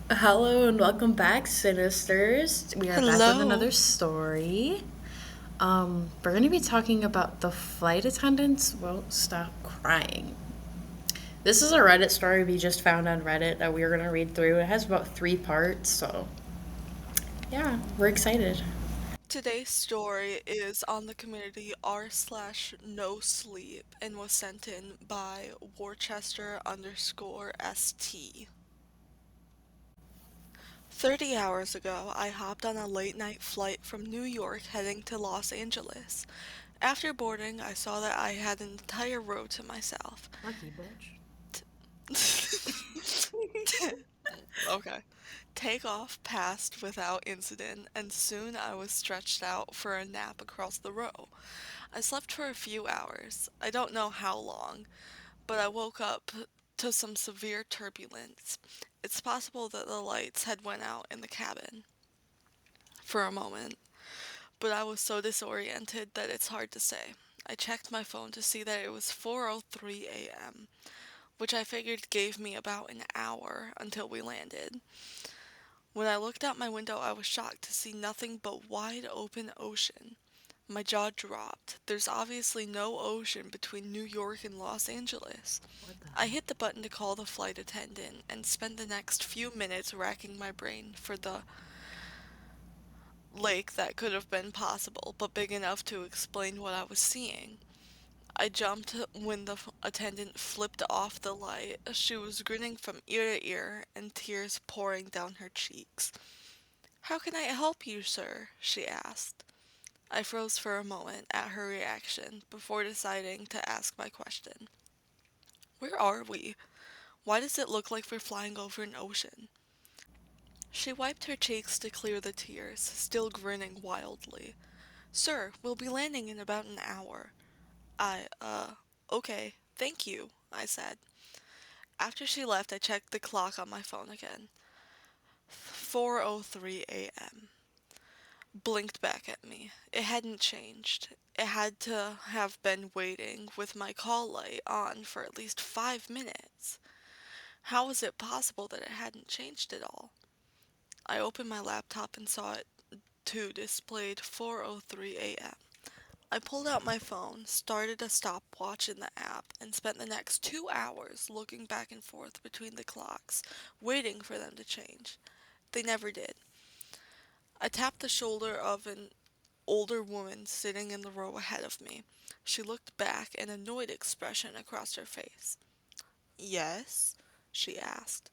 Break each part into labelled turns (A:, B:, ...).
A: Hello and welcome back, Sinisters. We are back with
B: Hello.
A: another story. We're going to be talking about the flight attendants won't stop crying. This is a Reddit story we just found on Reddit that we are going to read through. It has about 3 parts, so yeah, we're excited.
B: Today's story is on the community r/no sleep and was sent in by Worcester_st. 30 hours ago, I hopped on a late night flight from New York heading to Los Angeles. After boarding, I saw that I had an entire row to myself.
A: Lucky bitch.
B: Okay. Takeoff passed without incident, and soon I was stretched out for a nap across the row. I slept for a few hours. I don't know how long, but I woke up to some severe turbulence. It's possible that the lights had went out in the cabin for a moment, but I was so disoriented that it's hard to say. I checked my phone to see that it was 4:03 a.m., which I figured gave me about an hour until we landed. When I looked out my window, I was shocked to see nothing but wide open ocean. My jaw dropped. There's obviously no ocean between New York and Los Angeles.
A: What the
B: I
A: heck?
B: hit the button to call the flight attendant and spent the next few minutes racking my brain for the lake that could have been possible, but big enough to explain what I was seeing. I jumped when the attendant flipped off the light. She was grinning from ear to ear and tears pouring down her cheeks. "How can I help you, sir?" she asked. I froze for a moment at her reaction before deciding to ask my question. "Where are we? Why does it look like we're flying over an ocean?" She wiped her cheeks to clear the tears, still grinning wildly. "Sir, we'll be landing in about an hour." Okay, thank you," I said. After she left, I checked the clock on my phone again. 4:03 a.m. Blinked back at me. It hadn't changed. It had to have been waiting with my call light on for at least 5 minutes. How was it possible that it hadn't changed at all? I opened my laptop and saw it too displayed 4:03 a.m. I pulled out my phone, started a stopwatch in the app, and spent the next 2 hours looking back and forth between the clocks, waiting for them to change. They never did. I tapped the shoulder of an older woman sitting in the row ahead of me. She looked back, an annoyed expression across her face. "Yes?" she asked.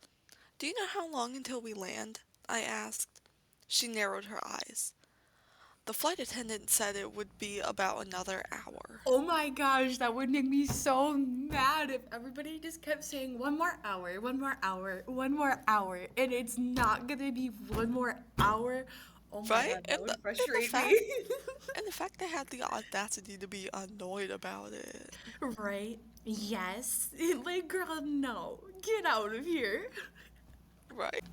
B: "Do you know how long until we land?" I asked. She narrowed her eyes. "The flight attendant said it would be about another hour."
A: Oh my gosh, that would make me so mad if everybody just kept saying 1 more hour, 1 more hour, 1 more hour, and it's not gonna be 1 more hour. Oh my
B: Right?
A: god, that
B: And
A: would
B: the
A: frustrate me.
B: fact and the fact they had the audacity to be annoyed about it.
A: Right? Yes. Like, girl, no. Get out of here.
B: Right.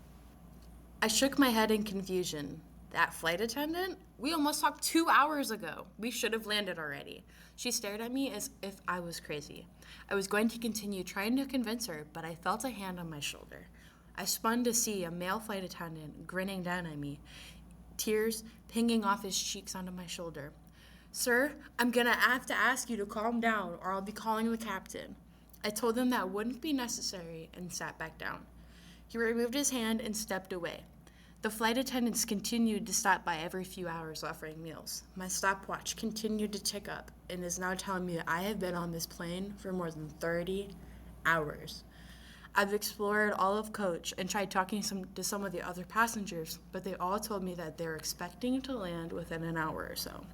A: I shook my head in confusion. That flight attendant? We almost talked 2 hours ago. We should have landed already. She stared at me as if I was crazy. I was going to continue trying to convince her, but I felt a hand on my shoulder. I spun to see a male flight attendant grinning down at me, tears pinging off his cheeks onto my shoulder. "Sir, I'm gonna have to ask you to calm down or I'll be calling the captain." I told him that wouldn't be necessary and sat back down. He removed his hand and stepped away. The flight attendants continued to stop by every few hours offering meals. My stopwatch continued to tick up and is now telling me that I have been on this plane for more than 30 hours. I've explored all of Coach and tried talking to some of the other passengers, but they all told me that they're expecting to land within an hour or so.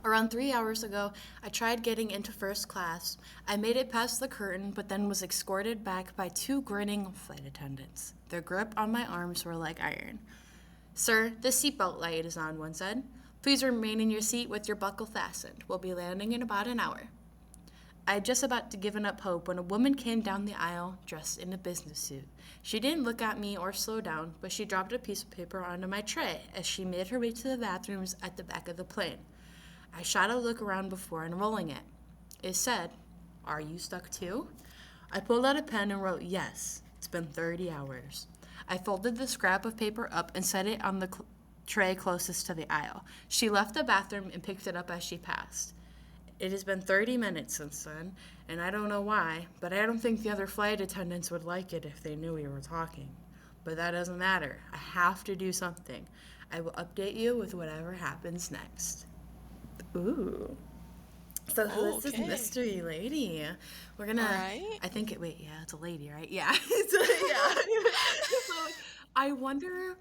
A: Around 3 hours ago, I tried getting into first class. I made it past the curtain, but then was escorted back by two grinning flight attendants. Their grip on my arms were like iron. "Sir, the seatbelt light is on," one said. "Please remain in your seat with your buckle fastened. We'll be landing in about an hour." I had just about given up hope when a woman came down the aisle dressed in a business suit. She didn't look at me or slow down, but she dropped a piece of paper onto my tray as she made her way to the bathrooms at the back of the plane. I shot a look around before unrolling it. It said, "Are you stuck too?" I pulled out a pen and wrote, "Yes, it's been 30 hours." I folded the scrap of paper up and set it on the tray closest to the aisle. She left the bathroom and picked it up as she passed. It has been 30 minutes since then, and I don't know why, but I don't think the other flight attendants would like it if they knew we were talking. But that doesn't matter. I have to do something. I will update you with whatever happens next. Ooh. So who
B: Oh,
A: is this
B: okay.
A: mystery lady? We're
B: All
A: gonna.
B: right.
A: I think it. Wait, yeah, it's a lady, right? Yeah, yeah. So I wonder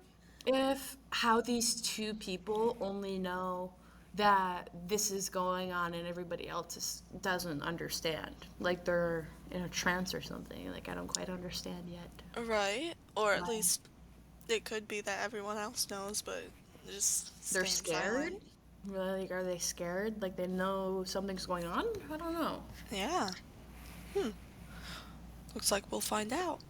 A: if how these two people only know that this is going on and everybody else doesn't understand. Like they're in a trance or something. Like I don't quite understand yet.
B: Right. Or at
A: Why?
B: least it could be that everyone else knows, but just
A: They're
B: staying
A: scared.
B: silent.
A: Really? Like, are they scared? Like they know something's going on? I don't know.
B: Yeah. Hmm. Looks like we'll find out.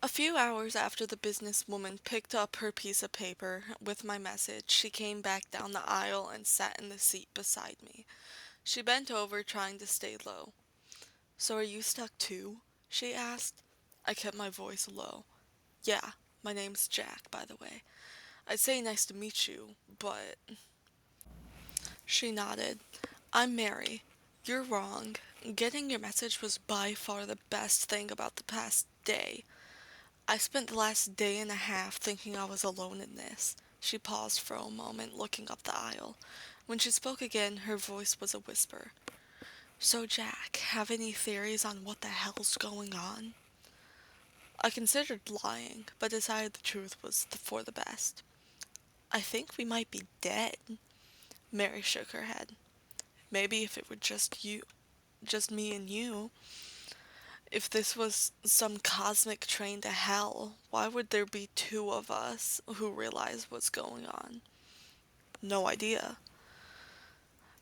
B: A few hours after the businesswoman picked up her piece of paper with my message, she came back down the aisle and sat in the seat beside me. She bent over, trying to stay low. "So are you stuck too?" she asked. I kept my voice low. "Yeah, my name's Jack, by the way. I'd say nice to meet you, but..." She nodded. "I'm Mary. You're wrong. Getting your message was by far the best thing about the past day. I spent the last day and a half thinking I was alone in this." She paused for a moment, looking up the aisle. When she spoke again, her voice was a whisper. "So, Jack, have any theories on what the hell's going on?" I considered lying, but decided the truth was for the best. "I think we might be dead." Mary shook her head. "Maybe if it were just me and you. If this was some cosmic train to hell, why would there be two of us who realize what's going on?" "No idea."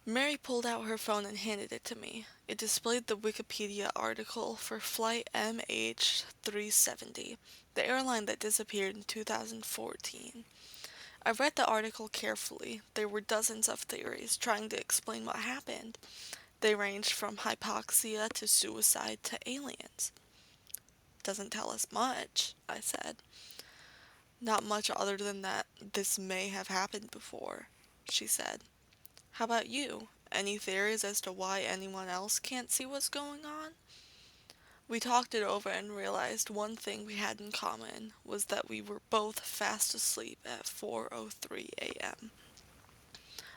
B: Mary pulled out her phone and handed it to me. It displayed the Wikipedia article for Flight MH370, the airline that disappeared in 2014. I read the article carefully. There were dozens of theories trying to explain what happened. They ranged from hypoxia to suicide to aliens. "Doesn't tell us much," I said. "Not much other than that this may have happened before," she said. "How about you? Any theories as to why anyone else can't see what's going on?" We talked it over and realized one thing we had in common was that we were both fast asleep at 4:03 a.m.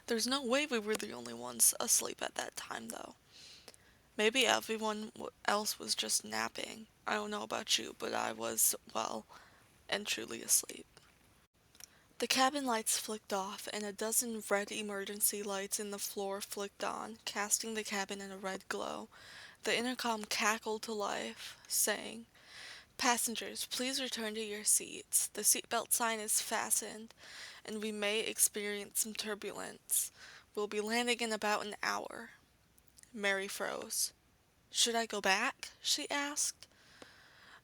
B: There's no way we were the only ones asleep at that time, though. Maybe everyone else was just napping. I don't know about you, but I was, well, and truly asleep. The cabin lights flicked off, and a dozen red emergency lights in the floor flicked on, casting the cabin in a red glow. The intercom cackled to life, saying, "Passengers, please return to your seats. The seatbelt sign is fastened, and we may experience some turbulence. We'll be landing in about an hour." Mary froze. "Should I go back?" she asked.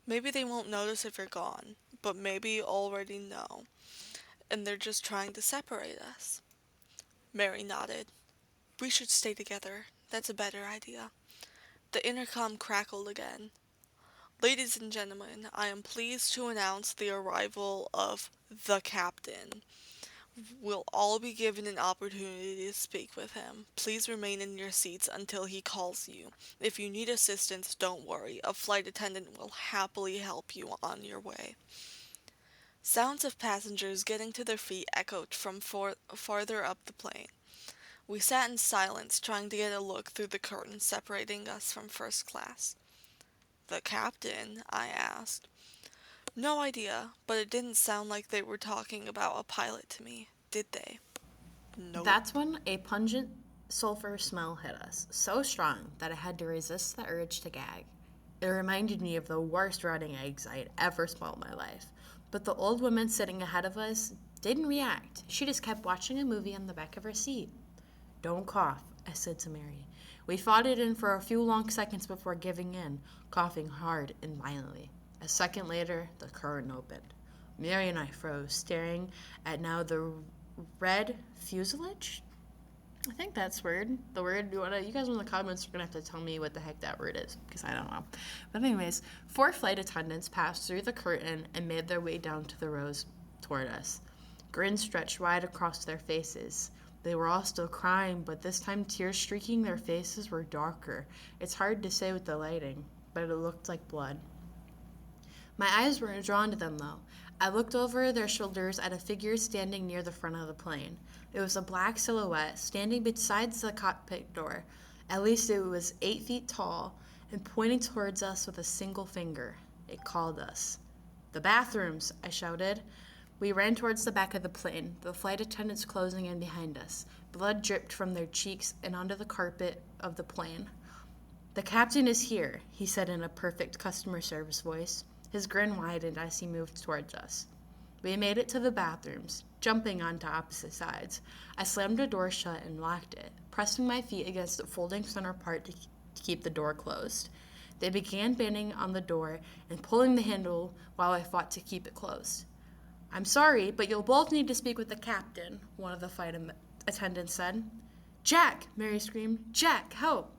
B: "Maybe they won't notice if you're gone, but maybe you already know, and they're just trying to separate us." Mary nodded. "We should stay together. That's a better idea." The intercom crackled again. "Ladies and gentlemen, I am pleased to announce the arrival of the captain. We'll all be given an opportunity to speak with him. Please remain in your seats until he calls you. If you need assistance, don't worry. A flight attendant will happily help you on your way." Sounds of passengers getting to their feet echoed from farther up the plane. We sat in silence, trying to get a look through the curtain separating us from first class. "The captain?" I asked. "No idea, but it didn't sound like they were talking about a pilot to me, did they?" "Nope."
A: That's when a pungent sulfur smell hit us, so strong that I had to resist the urge to gag. It reminded me of the worst rotting eggs I had ever smelled in my life. But the old woman sitting ahead of us didn't react. She just kept watching a movie on the back of her seat. "Don't cough," I said to Mary. We fought it in for a few long seconds before giving in, coughing hard and violently. A second later, the curtain opened. Mary and I froze, staring at now the red fuselage I think that's weird. The word you guys in the comments are gonna have to tell me what the heck that word is because I don't know. But anyways, four flight attendants passed through the curtain and made their way down to the rows toward us. Grins stretched wide across their faces. They were all still crying, but this time tears streaking their faces were darker. It's hard to say with the lighting, but it looked like blood. My eyes weren't drawn to them, though. I looked over their shoulders at a figure standing near the front of the plane. It was a black silhouette standing beside the cockpit door. At least it was 8 feet tall and pointing towards us with a single finger. It called us. The bathrooms, I shouted. We ran towards the back of the plane, the flight attendants closing in behind us. Blood dripped from their cheeks and onto the carpet of the plane. The captain is here, he said in a perfect customer service voice. His grin widened as he moved towards us. We made it to the bathrooms, jumping onto opposite sides. I slammed the door shut and locked it, pressing my feet against the folding center part to keep the door closed. They began banging on the door and pulling the handle while I fought to keep it closed. I'm sorry, but you'll both need to speak with the captain, one of the flight attendants said. Jack, Mary screamed. Jack, help!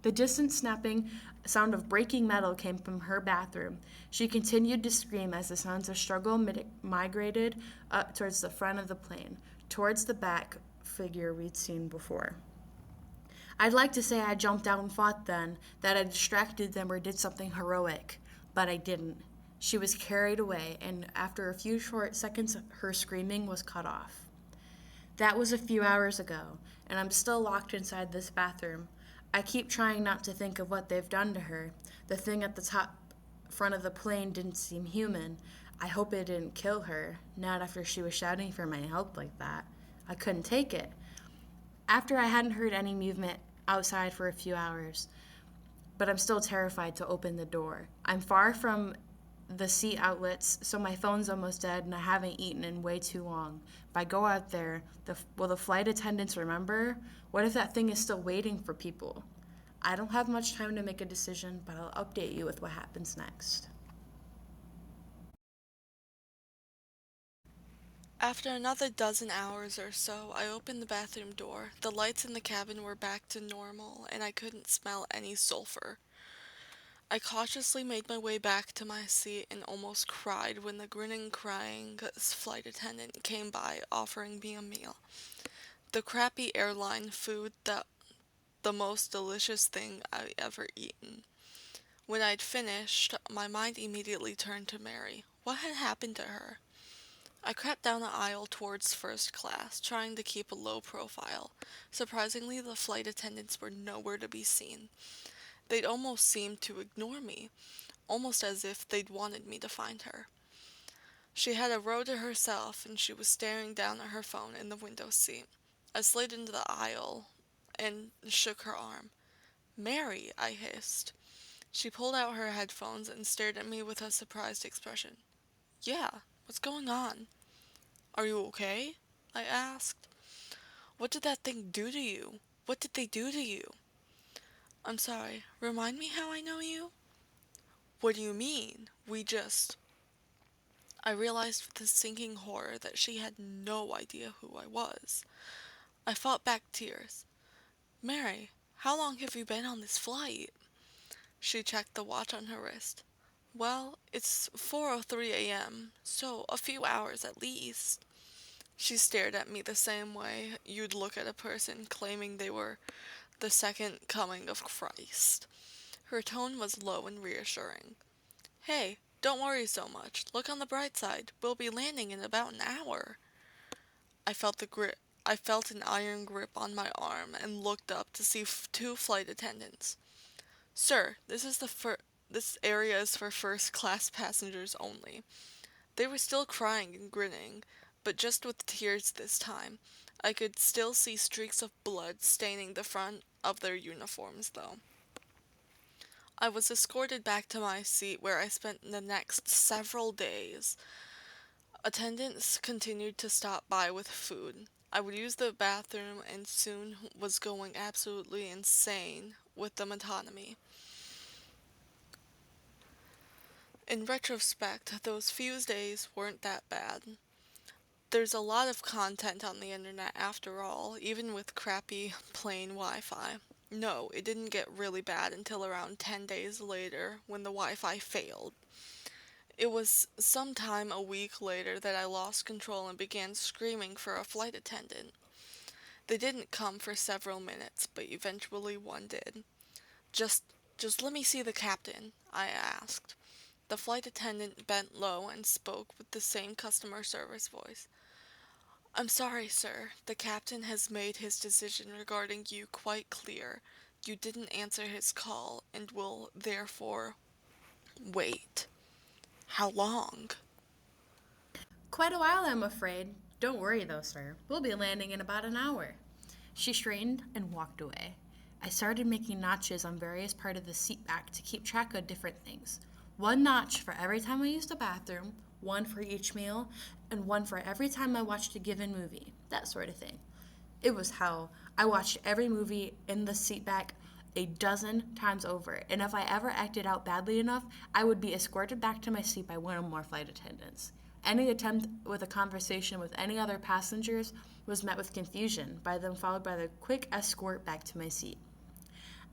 A: The distant snapping sound of breaking metal came from her bathroom. She continued to scream as the sounds of struggle migrated up towards the front of the plane, towards the back figure we'd seen before. I'd like to say I jumped out and fought then, that I distracted them or did something heroic, but I didn't. She was carried away, and after a few short seconds, her screaming was cut off. That was a few hours ago, and I'm still locked inside this bathroom. I keep trying not to think of what they've done to her. The thing at the top front of the plane didn't seem human. I hope it didn't kill her, not after she was shouting for my help like that. I couldn't take it. After I hadn't heard any movement outside for a few hours, but I'm still terrified to open the door. I'm far from the seat outlets, so my phone's almost dead and I haven't eaten in way too long. If I go out there, will the flight attendants remember? What if that thing is still waiting for people? I don't have much time to make a decision, but I'll update you with what happens next.
B: After another dozen hours or so, I opened the bathroom door. The lights in the cabin were back to normal, and I couldn't smell any sulfur. I cautiously made my way back to my seat and almost cried when the grinning, crying flight attendant came by offering me a meal. The crappy airline food, the most delicious thing I ever eaten. When I'd finished, my mind immediately turned to Mary. What had happened to her? I crept down the aisle towards first class, trying to keep a low profile. Surprisingly, the flight attendants were nowhere to be seen. They'd almost seemed to ignore me, almost as if they'd wanted me to find her. She had a row to herself, and she was staring down at her phone in the window seat. I slid into the aisle and shook her arm. Mary, I hissed. She pulled out her headphones and stared at me with a surprised expression. Yeah, what's going on? Are you okay? I asked. What did that thing do to you? What did they do to you? I'm sorry, remind me how I know you? What do you mean? I realized with a sinking horror that she had no idea who I was. I fought back tears. Mary, how long have you been on this flight? She checked the watch on her wrist. Well, it's 4:03 a.m., so a few hours at least. She stared at me the same way you'd look at a person claiming they were the second coming of Christ. Her tone was low and reassuring. Hey, don't worry so much. Look on the bright side. We'll be landing in about an hour. I felt the grip. I felt an iron grip on my arm and looked up to see two flight attendants. Sir, this area is for first class passengers only. They were still crying and grinning, but just with tears this time. I could still see streaks of blood staining the front of their uniforms, though. I was escorted back to my seat where I spent the next several days. Attendants continued to stop by with food. I would use the bathroom and soon was going absolutely insane with the metonymy. In retrospect, those few days weren't that bad. There's a lot of content on the internet after all, even with crappy plain Wi-Fi. No, it didn't get really bad until around 10 days later when the Wi-Fi failed. It was sometime a week later that I lost control and began screaming for a flight attendant. They didn't come for several minutes, but eventually one did. Just just let me see the captain, I asked. The flight attendant bent low and spoke with the same customer service voice. I'm sorry, sir. The captain has made his decision regarding you quite clear. You didn't answer his call and will therefore wait. How long?
A: Quite a while, I'm afraid. Don't worry, though, sir. We'll be landing in about an hour. She strained and walked away. I started making notches on various parts of the seat back to keep track of different things. One notch for every time I used the bathroom, one for each meal, and one for every time I watched a given movie. That sort of thing. It was hell. I watched every movie in the seat back a dozen times over, and if I ever acted out badly enough, I would be escorted back to my seat by one or more flight attendants. Any attempt with a conversation with any other passengers was met with confusion by them, followed by the quick escort back to my seat.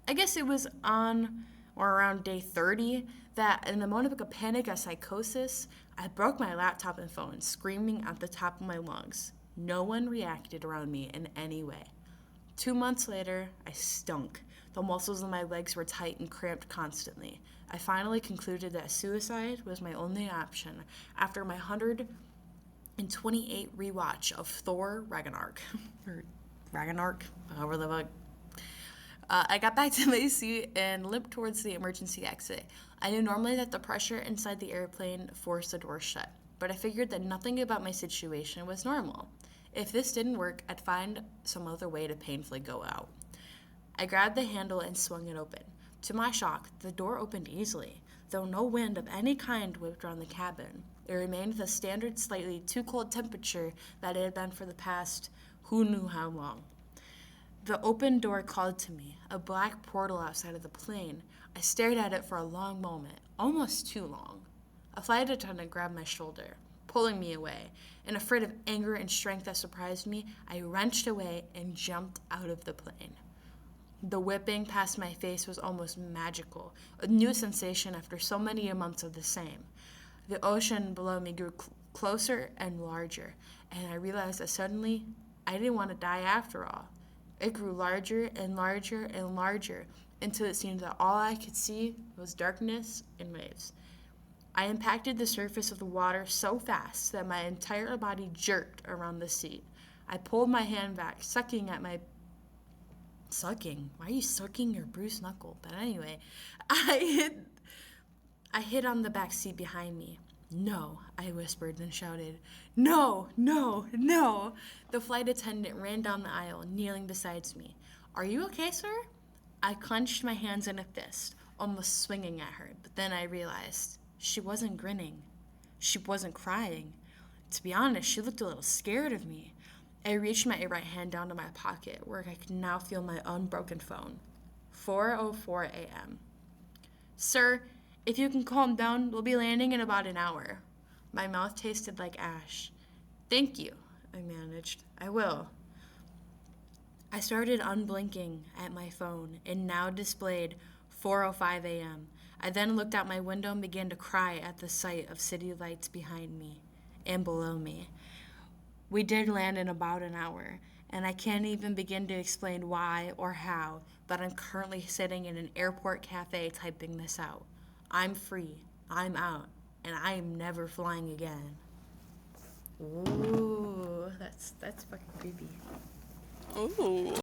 A: I guess it was on or around day 30 that, in a moment of panic and psychosis, I broke my laptop and phone, screaming at the top of my lungs. No one reacted around me in any way. 2 months later, I stunk. The muscles in my legs were tight and cramped constantly. I finally concluded that suicide was my only option after my 128 rewatch of Thor Ragnarok. or Ragnarok, however the fuck. I got back to my seat and limped towards the emergency exit. I knew normally that the pressure inside the airplane forced the door shut, but I figured that nothing about my situation was normal. If this didn't work, I'd find some other way to painfully go out. I grabbed the handle and swung it open. To my shock, the door opened easily, though no wind of any kind whipped around the cabin. It remained the standard slightly too cold temperature that it had been for the past who knew how long. The open door called to me, a black portal outside of the plane. I stared at it for a long moment, almost too long. A flight attendant grabbed my shoulder, pulling me away. In a fit of anger and strength that surprised me, I wrenched away and jumped out of the plane. The whipping past my face was almost magical, a new sensation after so many months of the same. The ocean below me grew closer and larger, and I realized that suddenly I didn't want to die after all. It grew larger and larger and larger until it seemed that all I could see was darkness and waves. I impacted the surface of the water so fast that my entire body jerked around the seat. I pulled my hand back, sucking at my... Sucking? Why are you sucking your bruised knuckle? But anyway, I hit on the back seat behind me. No, I whispered, then shouted, No, no, no. The flight attendant ran down the aisle, kneeling beside me. Are you okay, sir? I clenched my hands in a fist, almost swinging at her, but then I realized she wasn't grinning. She wasn't crying. To be honest, she looked a little scared of me. I reached my right hand down to my pocket, where I could now feel my unbroken phone. 4:04 a.m. Sir, if you can calm down, we'll be landing in about an hour. My mouth tasted like ash. Thank you, I managed. I will. I started unblinking at my phone. It now displayed 4:05 a.m. I then looked out my window and began to cry at the sight of city lights behind me and below me. We did land in about an hour, and I can't even begin to explain why or how, but I'm currently sitting in an airport cafe typing this out. I'm free, I'm out, and I am never flying again. Ooh, that's fucking creepy.
B: Ooh.